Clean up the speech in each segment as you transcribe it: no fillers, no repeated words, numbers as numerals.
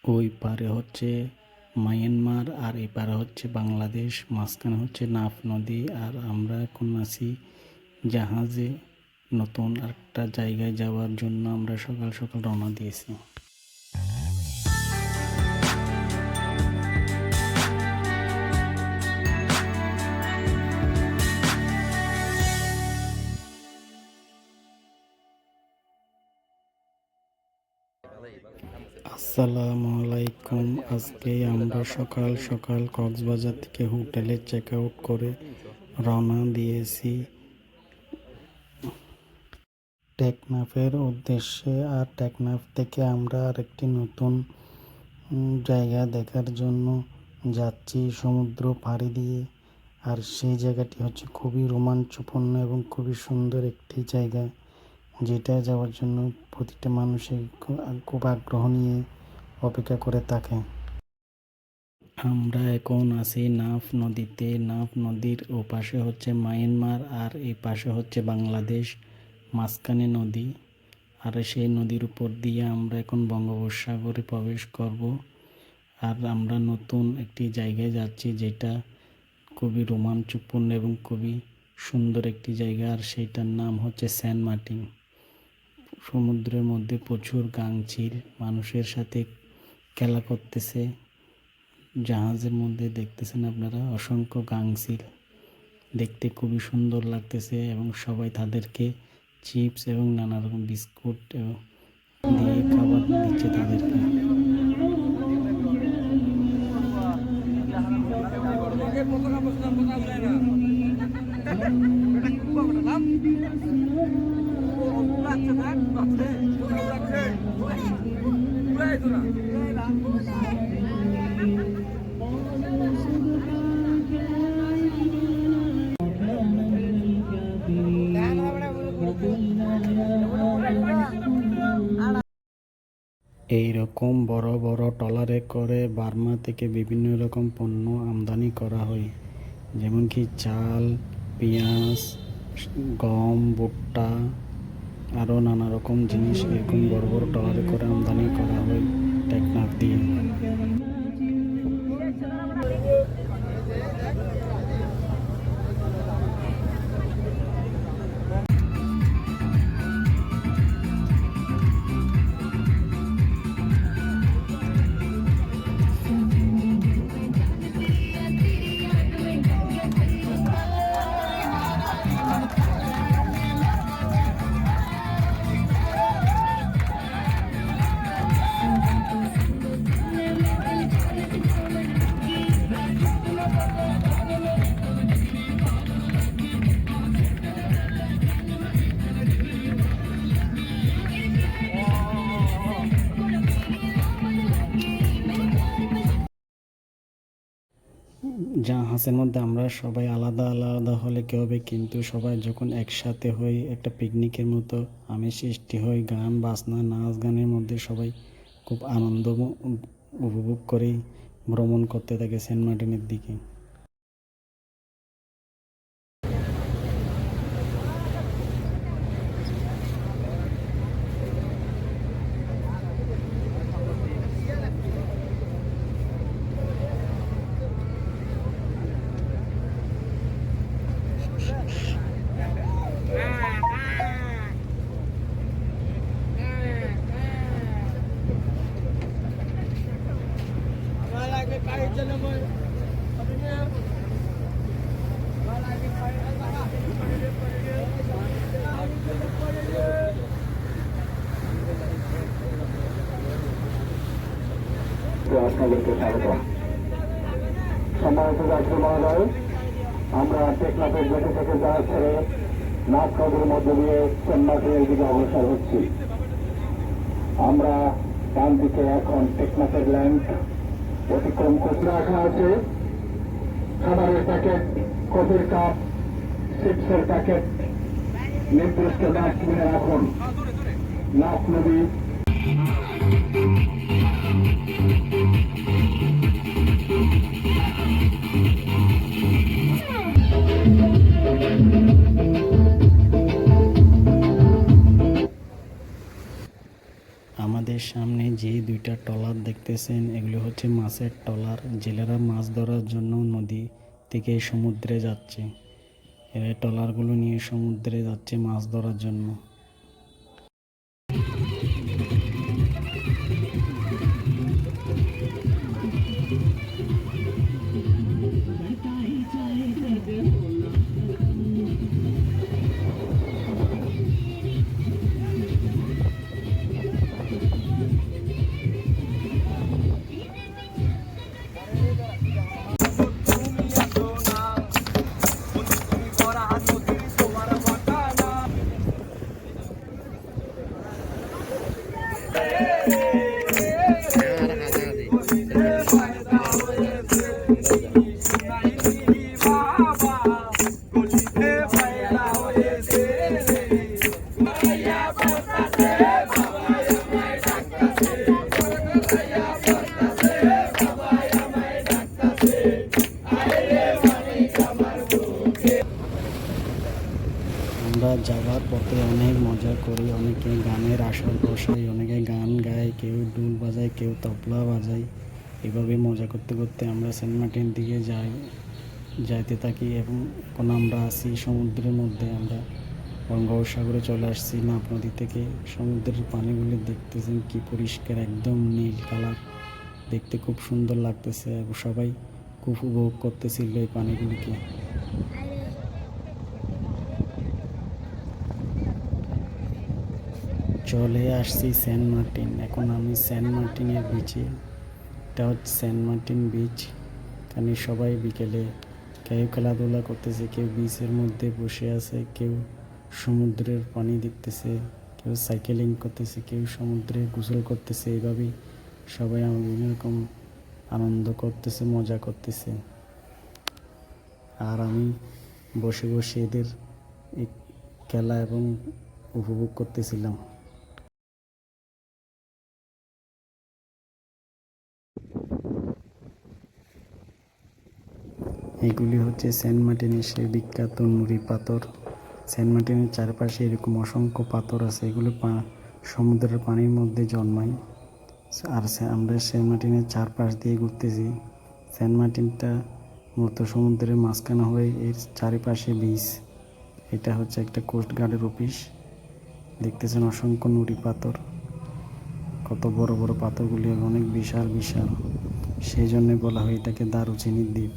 ওই পারে হচ্ছে মায়ানমার আর এই পারে হচ্ছে বাংলাদেশ, মাঝখানে হচ্ছে নাফ নদী। আর আমরা এখন আছি জাহাজে, নতুন একটা জায়গায় যাওয়ার জন্য আমরা সকাল সকাল রওনা দিয়েছি। আসসালামু আলাইকুম। আজকে আমরা সকাল সকাল কক্সবাজার থেকে হোটেলে চেক আউট করে রওনা দিয়েছি টেকনাফের উদ্দেশ্যে। আর টেকনাফ থেকে আমরা আরেকটি নতুন জায়গা দেখার জন্য যাচ্ছি সমুদ্র পাড়ি দিয়ে। আর সেই জায়গাটি হচ্ছে খুবই রোমাঞ্চপূর্ণ এবং খুবই সুন্দর একটি জায়গা, যেটা যাওয়ার জন্য প্রতিটা মানুষই খুব আগ্রহ নিয়ে অপেক্ষা করে থাকে। আমরা এখন আছি নাফ নদীতে। নাফ নদীর ওপাশে হচ্ছে মায়ানমার আর এই পাশে হচ্ছে বাংলাদেশ, মাঝখানে নদী। আর সেই নদীর উপর দিয়ে আমরা এখন বঙ্গোপসাগরে প্রবেশ করব। আর আমরা নতুন একটি জায়গায় যাচ্ছি, যেটা খুবই রোমাঞ্চপূর্ণ এবং খুবই সুন্দর একটি জায়গা। আর সেইটার নাম হচ্ছে সেন্ট মার্টিন। সমুদ্রের মধ্যে প্রচুর গাংচিল মানুষের সাথে খেলা করতেছে। জাহাজের মধ্যে দেখতেছেন আপনারা অসংখ্য গাংচিল, দেখতে খুবই সুন্দর লাগতেছে। এবং সবাই তাদেরকে চিপস এবং নানা রকম বিস্কুট দিয়ে খাবার দিচ্ছে তাদেরকে। এইরকম বড় বড় ট্রলারে করে বার্মা থেকে বিভিন্ন রকম পণ্য আমদানি করা হয়, যেমন কি চাল, পেঁয়াজ, গম, ভুট্টা, আরও নানা রকম জিনিস এরকম বড় বড় ট্রলারে করে আমদানি করা হয় টেকনাফ দিয়ে। জাহাজের মধ্যে আমরা সবাই আলাদা আলাদা হলে কী হবে, কিন্তু সবাই যখন একসাথে হই একটা পিকনিকের মতো আমেজ সৃষ্টি হয়। গান বাজনা নাচ গানের মধ্যে সবাই খুব আনন্দ উপভোগ করেই ভ্রমণ করতে থাকে সেন্ট মার্টিনের দিকে। আপনাদেরকে স্বাগতম। সম্মানিত যাত্রী মহোদয়, আমরা টেকনাফের গেটে থেকে জাহাজ ছেড়ে নাফ নদীর মধ্য দিয়ে সেন্ট মার্টিনের দিকে অগ্রসর হচ্ছি। আমরা ডান দিকে এখন টেকনাফের ল্যান্ড অতিক্রম করতে রাখা আছে। খাবারের প্যাকেট, কফির কাপ, চিপসের প্যাকেট নির্দিষ্ট ডাস্টবিনে রাখুন। নাফ নদী আমাদের সামনে যে দুইটা ট্রলার ট্রলার দেখতেছেন, এগুলো হচ্ছে মাছের ট্রলার। জেলেরা মাছ ধরার জন্য নদী থেকে সমুদ্রে যাচ্ছে। এরা ট্রলারগুলো নিয়ে সমুদ্রে যাচ্ছে মাছ ধরার জন্য। আমরা যাওয়ার পথে অনেক মজা করি, অনেকে গানের আসর বসাই, অনেকে গান গায়, কেউ ডুল বাজায়, কেউ তবলা বাজায়। এভাবে মজা করতে করতে আমরা সেন্ট মার্টিন দিকে যাইতে থাকি এবং এখন আমরা আছি সমুদ্রের মধ্যে। আমরা বঙ্গোপসাগরে চলে আসছি নাফ নদী থেকে। সমুদ্রের পানিগুলি দেখতেছেন কি পরিষ্কার, একদম নীল কালার, দেখতে খুব সুন্দর লাগতেছে এবং সবাই খুব উপভোগ করতেছিল এই পানিগুলিকে। চলে আসছি সেন্ট মার্টিন। এখন আমি সেন্ট মার্টিনের বিচে। এটা হচ্ছে সেন্ট মার্টিন বিচ। এখানে সবাই বিকেলে কেউ খেলাধুলা করতেছে, কেউ বিচের মধ্যে বসে আছে, কেউ সমুদ্রের পানি দেখতেছে, কেউ সাইকেলিং করতেছে, কেউ সমুদ্রে গোসল করতেছে। এইভাবেই সবাই বিভিন্ন রকম আনন্দ করতেছে, মজা করতেছে। আর আমি বসে বসে এদের এই খেলা এবং উপভোগ করতেছিলাম। এগুলি হচ্ছে সেন্ট মার্টিনের সেই বিখ্যাত নুড়ি পাথর। সেন্ট মার্টিনের চারপাশে এরকম অসংখ্য পাথর আছে, এগুলো সমুদ্রের পানির মধ্যে জন্মায়। আর আমরা সেন্ট মার্টিনের চারপাশ দিয়ে ঘুরতেছি। সেন্ট মার্টিনটা মূলত সমুদ্রের মাঝখানে হয়ে এর চারিপাশে বিচ। এটা হচ্ছে একটা কোস্ট গার্ডের অফিস। দেখতেছেন অসংখ্য নুড়ি পাথর, কত বড় বড় পাথরগুলি অনেক বিশাল বিশাল, সেই জন্যে বলা হয় এটাকে দারুচিনি দ্বীপ।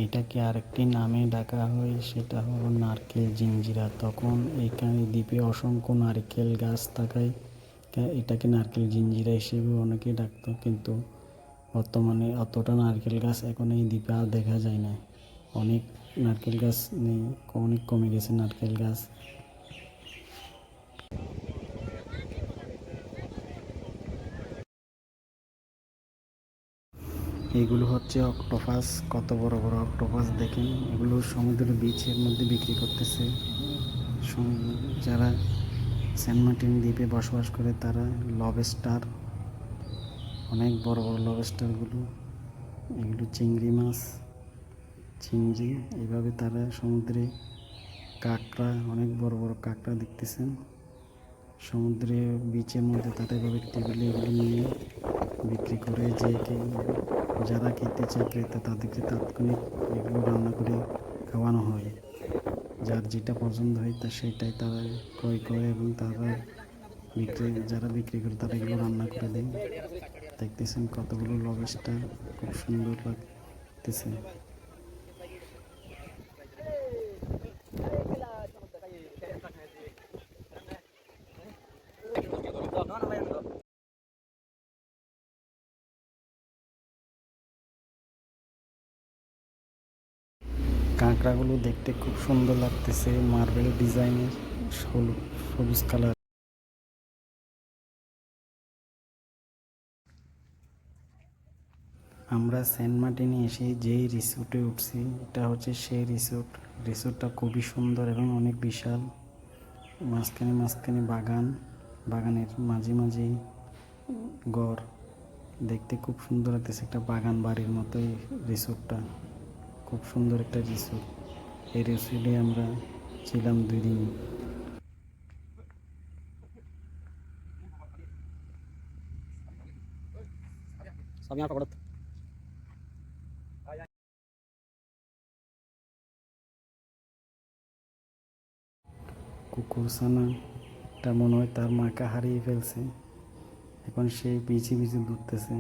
এটাকে আরেকটি নামে ডাকা হয়, সেটা হলো নারকেল জিঞ্জিরা। তখন এখানে দ্বীপে অসংখ্য নারকেল গাছ থাকায় এটাকে নারকেল জিঞ্জিরা হিসেবে অনেকে ডাকতো। কিন্তু বর্তমানে অতটা নারকেল গাছ এখন এই দ্বীপে আর দেখা যায় না। অনেক নারকেল গাছ নেই, অনেক কমে গেছে নারকেল গাছ। এগুলো হচ্ছে অক্টোপাস, কত বড় বড় অক্টোপাস দেখেন। এগুলো সমুদ্রের বিচের মধ্যে বিক্রি করতেছে। যারা সেন্ট মার্টিন দ্বীপে বসবাস করে তারা লবস্টার, অনেক বড় বড় লবস্টারগুলো, এগুলো চিংড়ি মাছ, চিংড়ি, এইভাবে তারা সমুদ্রে কাঁকড়া, অনেক বড় বড় কাঁকড়া দেখতেছেন সমুদ্রে বিচের মধ্যে। তারা এভাবে টেবিলে এগুলো নিয়ে বিক্রি করে। যারা খেতে চায় ক্রেতা তাদেরকে তাৎক্ষণিক এগুলো রান্না করে খাওয়ানো হয়। যার যেটা পছন্দ হয় সেটাই তারা ক্রয় করে এবং যারা বিক্রি করে তারা এগুলো রান্না করে দেয়। দেখতেছেন কতগুলো লবস্টার, খুব সুন্দর লাগতেছে। কাঁকড়াগুলো দেখতে খুব সুন্দর লাগতেছে, মার্বেল ডিজাইনের, সবুজ কালার। আমরা সেন্ট মার্টিনে এসে যেই রিসোর্টে উঠছি এটা হচ্ছে সেই রিসোর্টটা খুবই সুন্দর এবং অনেক বিশাল। মাঝখানে মাঝখানে বাগান, বাগানের মাঝে মাঝেই ঘর, দেখতে খুব সুন্দর লাগতেছে, একটা বাগান বাড়ির মতোই রিসোর্টটা। খুব সুন্দর একটা রিসোর্ট। এই রিসোর্টে আমরা ছিলাম 2 দিন। কুকুরছানাটা মনে হয় তার মাকে হারিয়ে ফেলছে, এখন সে পিছে পিছে দৌড়তেছে।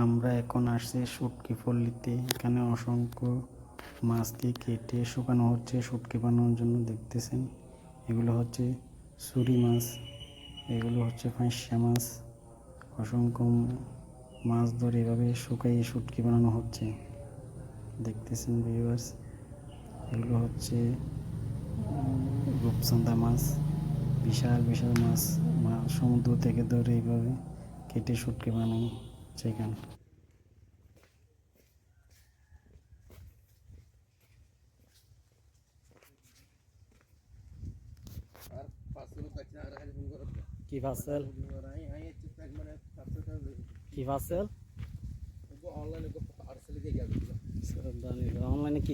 আমরা এখন আসছি শুটকি পল্লীতে। এখানে অসংখ্য মাছকে কেটে শুকানো হচ্ছে শুটকি বানানোর জন্য, দেখতেছেন। এগুলো হচ্ছে ছুরি মাছ, এগুলো হচ্ছে ফাঁসা মাছ। অসংখ্য মাছ ধরে এভাবে শুকাইয়ে শুটকি বানানো হচ্ছে, দেখতেছেন ভিউয়ার্স। এগুলো হচ্ছে রূপচাঁদা মাছ, বিশাল বিশাল মাছ সমুদ্র থেকে ধরে এইভাবে কেটে শুটকি বানানো সেখানে। কি পার্সেল? কি পার্সেল? অনলাইনে কি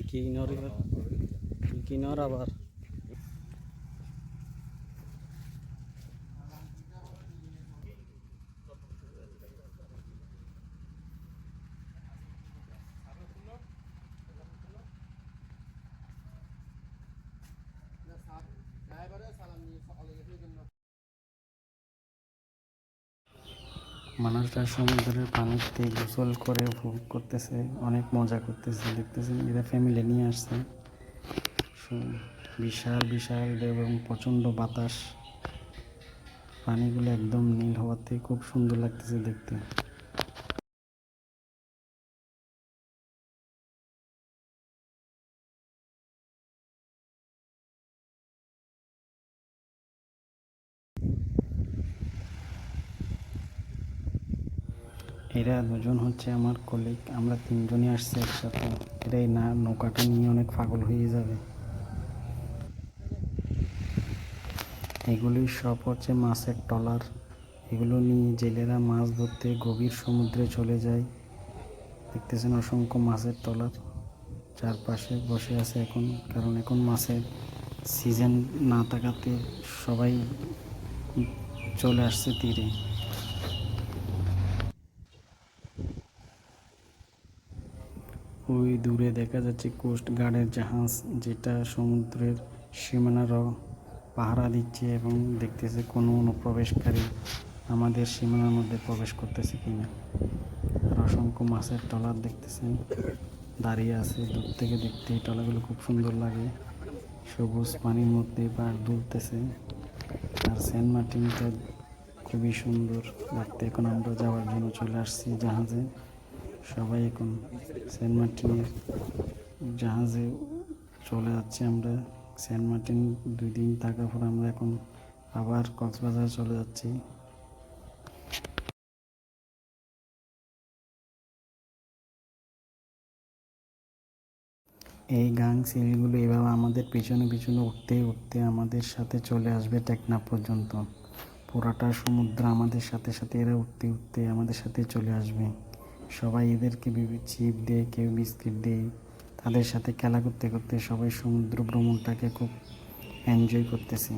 কিনোর আবার মানুষরা সমুদ্রের পানিতে গোসল করে উপভোগ করতেছে, অনেক মজা করতেছে, দেখতেছেন। এরা ফ্যামিলি নিয়ে আসছে। বিশাল বিশাল এবং প্রচণ্ড বাতাস, পানিগুলো একদম নীল হওয়াতে খুব সুন্দর লাগতেছে দেখতে। এরা দুজন হচ্ছে আমার কলিগ, আমরা 3জনই আসছি একসাথে। এরা এই নৌকাটা নিয়ে অনেক পাগল হয়ে যাবে। এগুলি সব হচ্ছে মাছের ট্রলার, এগুলো নিয়ে জেলেরা মাছ ধরতে গভীর সমুদ্রে চলে যায়। দেখতেছেন অসংখ্য মাছের ট্রলার চারপাশে বসে আছে এখন, কারণ এখন মাছের সিজন না থাকাতে সবাই চলে আসছে তীরে। ওই দূরে দেখা যাচ্ছে কোস্ট গার্ডের জাহাজ, যেটা সমুদ্রের সীমানার পাহারা দিচ্ছে এবং দেখতেছে কোনো অনুপ্রবেশকারী আমাদের সীমানার মধ্যে প্রবেশ করতেছে কিনা। আর অসংখ্য মাছের ট্রলার দেখতেছেন দাঁড়িয়ে আছে। দূর থেকে দেখতে এই ট্রলারগুলো খুব সুন্দর লাগে, সবুজ পানির মধ্যে বার দুলতেছে। আর সেন্ট মার্টিনটা খুবই সুন্দর দেখতে। এখন আমরা যাওয়ার জন্য চলে আসছি জাহাজে। সবাই এখন সেন্ট মার্টিনের জাহাজে চলে যাচ্ছি আমরা। সেন্ট মার্টিন 2 দিন থাকার পর আমরা এখন আবার কক্সবাজার চলে যাচ্ছি। এই গাং চিলগুলো এভাবে আমাদের পিছনে পিছনে উঠতে উঠতে আমাদের সাথে চলে আসবে টেকনাফ পর্যন্ত। পুরাটা সমুদ্র আমাদের সাথে সাথে এরা উঠতে উঠতে আমাদের সাথে চলে আসবে। সবাই এদেরকে চিপ দেয়, কেউ বিস্কিট দেয়। তাদের সাথে খেলা করতে করতে সবাই সমুদ্র ভ্রমণটাকে খুব এনজয় করতেছি।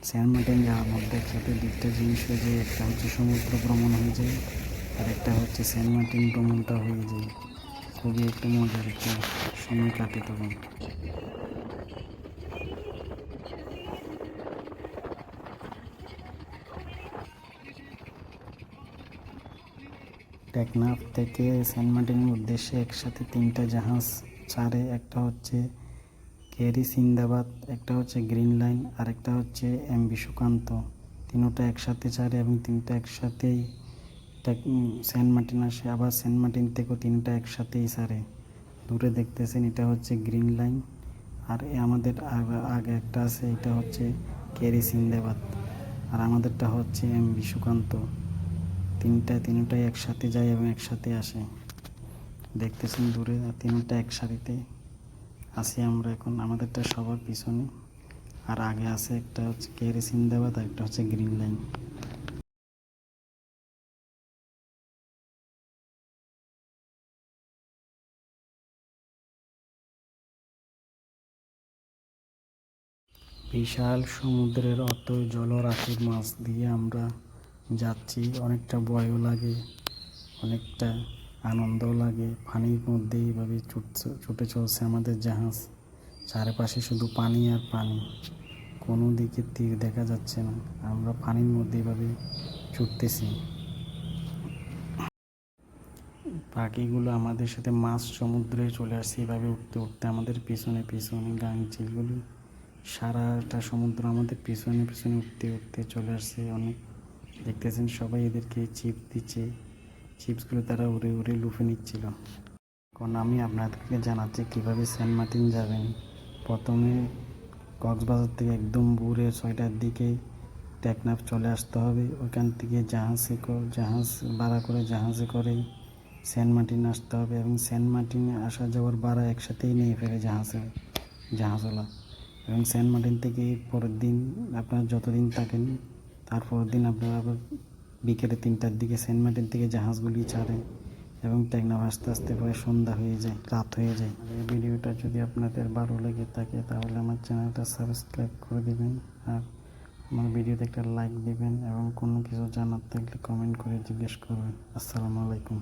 সেন্ট মার্টিন যাওয়ার মধ্যে একসাথে দুইটা জিনিস হয়ে যায়, একটা হচ্ছে সমুদ্র ভ্রমণ হয়ে যায় আর একটা হচ্ছে সেন্ট মার্টিন ভ্রমণটা হয়ে যায়। খুবই একটা মজার একটা সময় কাটে তখন। টেকনাফ থেকে সেন্ট মার্টিনের উদ্দেশ্যে একসাথে তিনটা জাহাজ ছাড়ে। একটা হচ্ছে কেরি সিন্দাবাদ, একটা হচ্ছে গ্রিন লাইন আর একটা হচ্ছে এমভি সুকান্ত। তিনোটা একসাথে ছাড়ে এবং তিনটা একসাথেই সেন্ট মার্টিন আসে। আবার সেন্ট মার্টিন থেকেও তিনটা একসাথেই ছাড়ে। দূরে দেখতেছেন এটা হচ্ছে গ্রিন লাইন আর আমাদের আগে একটা আছে, এটা হচ্ছে কেরি সিন্দাবাদ আর আমাদেরটা হচ্ছে এমভি সুকান্ত। তিনটাই একসাথে যায় এবং একসাথে আসে। দেখতেছেন দূরে আর তিনটা একসাথে আছি আমরা এখন। আমাদেরটা সবার পিছনে আর আগে আছে একটা হচ্ছে কেরি সিন্দাবাদ আর একটা হচ্ছে গ্রিন লাইন। বিশাল সমুদ্রের অত জলরাশির মাছ দিয়ে আমরা যাচ্ছি। অনেকটা ভয়ও লাগে, অনেকটা আনন্দও লাগে। পানির মধ্যে এইভাবে ছুটে চলছে আমাদের জাহাজ। চারপাশে শুধু পানি আর পানি, কোনো দিকে তীর দেখা যাচ্ছে না। আমরা পানির মধ্যে এইভাবে ছুটতেছি। পাখিগুলো আমাদের সাথে মাছ সমুদ্রে চলে আসছে এভাবে উঠতে উঠতে আমাদের পিছনে পিছনে। গাং চিলগুলো সারাটা সমুদ্র আমাদের পিছনে পিছনে উঠতে উঠতে চলে আসছে। অনেক দেখতেছেন সবাই এদেরকে চিপ দিচ্ছে, চিপসগুলো তারা উড়ে উড়ে লুফে নিচ্ছিল। এখন আমি আপনাদেরকে জানাচ্ছি কীভাবে সেন্ট মার্টিন যাবেন। প্রথমে কক্সবাজার থেকে একদম ভোরে 6টার দিকে টেকনাফ চলে আসতে হবে। ওইখান থেকে জাহাজ ভাড়া করে জাহাজে করে সেন্ট মার্টিন আসতে হবে এবং সেন্ট মার্টিনে আসা যাওয়ার ভাড়া একসাথেই নিয়ে ফেলে জাহাজওয়ালা। এবং সেন্ট মার্টিন থেকে পরের দিন আপনারা যতদিন থাকেন তারপরের দিন আপনারা আবার বিকেলে 3টার দিকে সেন্ট মার্টিন থেকে জাহাজগুলি ছাড়ে এবং টেকনাফ আস্তে আস্তে প্রায় সন্ধ্যা হয়ে যায়, রাত হয়ে যায়। এই ভিডিওটা যদি আপনাদের ভালো লেগে থাকে তাহলে আমার চ্যানেলটা সাবস্ক্রাইব করে দেবেন আর আমার ভিডিওতে একটা লাইক দিবেন এবং কোনো কিছু জানার থাকলে কমেন্ট করে জিজ্ঞেস করবেন। আসসালামু আলাইকুম।